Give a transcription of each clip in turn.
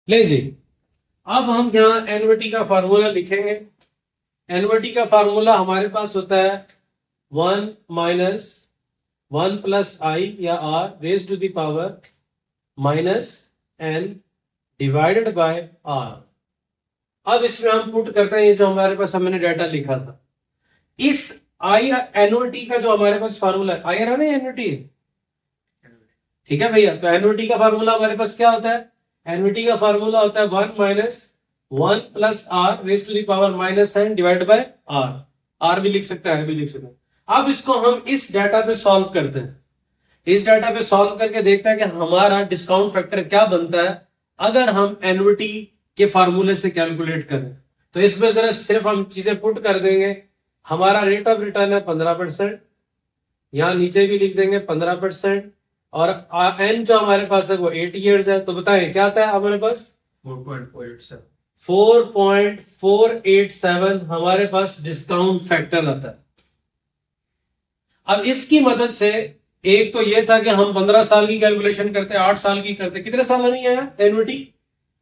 ले जी, अब हम यहाँ एनवर्टी का फार्मूला लिखेंगे। एनवर्टी का फार्मूला हमारे पास होता है 1 माइनस 1 प्लस आई या R raise to the power minus N divided by R. अब इसमें हम पुट करते हैं ये जो हमारे पास हमने डाटा लिखा था, इस आई एनओटी का जो हमारे पास फार्मूला है, आई आर ना एनओटी है, ठीक है भैया। तो एनओटी का फार्मूला हमारे पास क्या होता है? एनओटी का फार्मूला होता है 1 minus 1 plus R raise to the power minus N divide by R. R भी लिख सकते हैं, भी लिख सकते हैं। अब इसको हम इस डाटा पे सॉल्व करते हैं। इस डाटा पे सॉल्व करके देखते हैं कि हमारा डिस्काउंट फैक्टर क्या बनता है अगर हम एनओटी के फार्मूले से कैलकुलेट करें। तो इसमें जरा सिर्फ हम चीजें पुट कर देंगे। हमारा रेट ऑफ रिटर्न है 15%, यहां नीचे भी लिख देंगे 15%, और एन जो हमारे पास है वो 8 ईयर्स है। तो बताएं क्या आता है हमारे पास? 4.487 हमारे पास डिस्काउंट फैक्टर आता है। अब इसकी मदद से एक तो ये था कि हम 15 साल की कैलकुलेशन करते, 8 साल की करते। कितने साल नहीं आया एनविटी?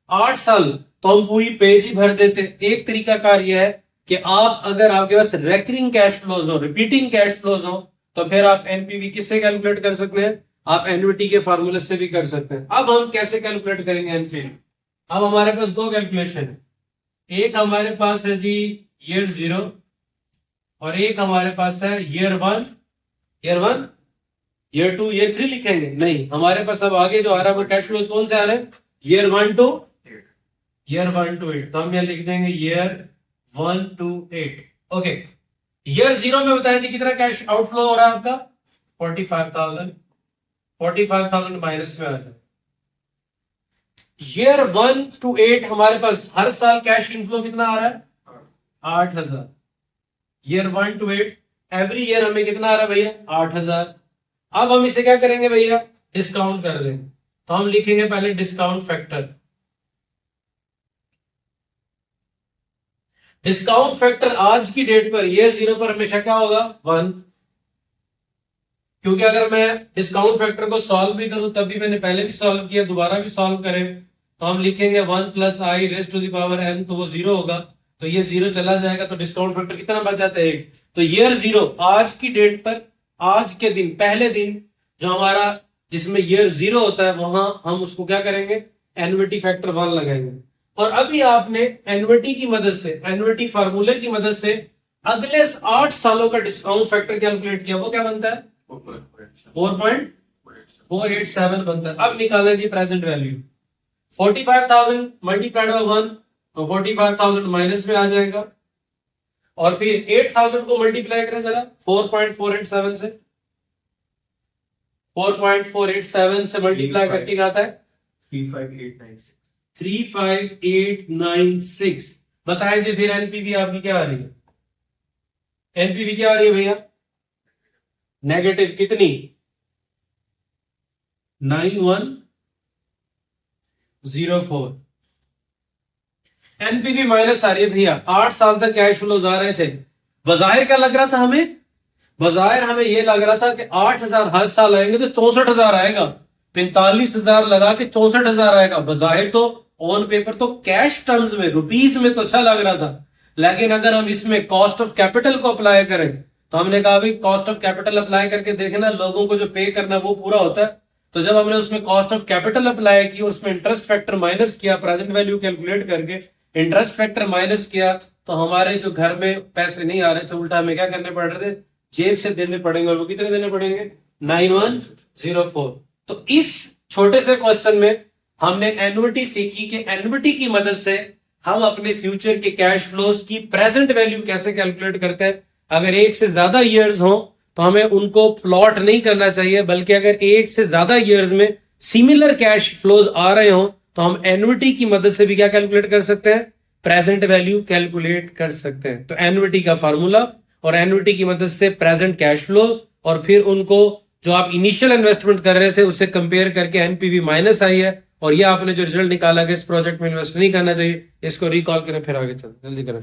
8 साल। तो हम पूरी पेज ही भर देते। एक तरीका कार यह है कि आप अगर आपके पास रेकरिंग कैश फ्लोज हो, रिपीटिंग कैश फ्लोज हो, तो फिर आप एनपीवी किससे कैलकुलेट कर सकते हैं? आप एनवीटी के फार्मूले से भी कर सकते हैं। अब हम कैसे कैलकुलेट करेंगे एनपीवी? अब हमारे पास दो कैलकुलेशन है। एक हमारे पास है जी ईयर 0 और एक हमारे पास है ईयर 1, ईयर 2, ईयर 3 लिखेंगे नहीं। हमारे पास अब आगे जो आ रहा है वो कैश फ्लोज कौन से आ रहे हैं? Year 1 to 8। तो हम यहां लिख देंगे ईयर 1 to 8। ओके, ईयर 0 में बताएं जी कितना कैश आउटफ्लो हो रहा है आपका? 45,000 माइनस में आ जाए। ईयर 1 to 8 हमारे पास हर साल कैश इनफ्लो कितना आ रहा है? 8,000। ईयर 1 to 8 एवरी ईयर हमें कितना आ रहा है भैया? 8,000। अब हम इसे क्या करेंगे भैया? डिस्काउंट कर देंगे। तो हम लिखेंगे पहले डिस्काउंट फैक्टर। डिस्काउंट फैक्टर आज की डेट पर ईयर 0 पर हमेशा क्या होगा? 1। क्योंकि अगर मैं डिस्काउंट फैक्टर को सॉल्व भी करूं, तब भी मैंने पहले भी सॉल्व किया, दोबारा भी सॉल्व करें, तो हम लिखेंगे 1 plus I raise to the power N. तो वो 0 होगा, तो ये 0 चला जाएगा, तो डिस्काउंट फैक्टर कितना बच जाता है? 1। तो ईयर 0 आज की डेट पर, आज के दिन, पहले दिन जो हमारा जिसमें ईयर 0 होता है, वहां हम उसको क्या करेंगे? एनवीटी फैक्टर 1 लगाएंगे। और अभी आपने एनवीटी की मदद से, एनवीटी फार्मूले की मदद से अगले 8 सालों का डिस्काउंट फैक्टर कैलकुलेट किया। वो क्या बनता है? 4.487 बनता है। अब निकालें जी प्रेजेंट वैल्यू। 45,000 मल्टीप्लाइड बाय 1, तो 45,000 माइनस में आ जाएगा। और फिर 8,000 को मल्टीप्लाई करें जरा 4.487 से। 4.487 से मल्टीप्लाई करके क्या आता है? 35896। बताएं जी फिर एनपीवी आपकी क्या आ रही है? एनपीवी क्या आ रही है भैया? नेगेटिव कितनी? 9104। एनपीवी माइनस आ रही है भैया। 8 साल तक कैश फ्लोज आ रहे थे। बजाहिर क्या लग रहा था हमें? बजाहिर हमें यह लग रहा था कि 8,000 हर साल आएंगे तो 64,000 आएगा। 45,000 लगा के 64,000 आएगा। बजाहिर तो ऑन पेपर तो कैश टर्म्स में, रुपीज में तो अच्छा लग रहा था, लेकिन अगर हम इसमें कॉस्ट ऑफ कैपिटल को अप्लाई करें, तो हमने कहा भाई कॉस्ट ऑफ कैपिटल अप्लाई करके देखना, लोगों को जो पे करना है वो पूरा होता है। तो जब हमने उसमें कॉस्ट ऑफ कैपिटल अप्लाई की और उसमें इंटरेस्ट फैक्टर माइनस किया, प्रेजेंट वैल्यू कैलकुलेट करके इंटरेस्ट फैक्टर माइनस किया, तो हमारे जो घर में पैसे नहीं आ रहे थे, उल्टा हमें क्या करने पड़ रहे थे? जेब से देने पड़ेंगे। और वो कितने देने पड़ेंगे? 9104। तो इस छोटे से क्वेश्चन में हमने एन्युटी सीखी कि एन्युटी की मदद से हम अपने फ्यूचर के कैश फ्लोज की प्रेजेंट वैल्यू कैसे कैलकुलेट करते हैं। अगर एक से ज्यादा ईयर्स हो तो हमें उनको प्लॉट नहीं करना चाहिए, बल्कि अगर एक से ज्यादा ईयर्स में सिमिलर कैश फ्लोज आ रहे हो तो हम एन्युटी की मदद से भी क्या कैलकुलेट कर सकते हैं? प्रेजेंट वैल्यू कैलकुलेट कर सकते हैं। तो एन्युटी का फार्मूला और एन्युटी की मदद से प्रेजेंट कैश फ्लो, और फिर उनको जो आप इनिशियल इन्वेस्टमेंट कर रहे थे उससे कंपेयर करके एनपीवी माइनस आई है, और ये आपने जो रिजल्ट निकाला कि इस प्रोजेक्ट में इन्वेस्ट नहीं करना चाहिए, इसको रिकॉल करें, फिर आगे चलते जल्दी करें।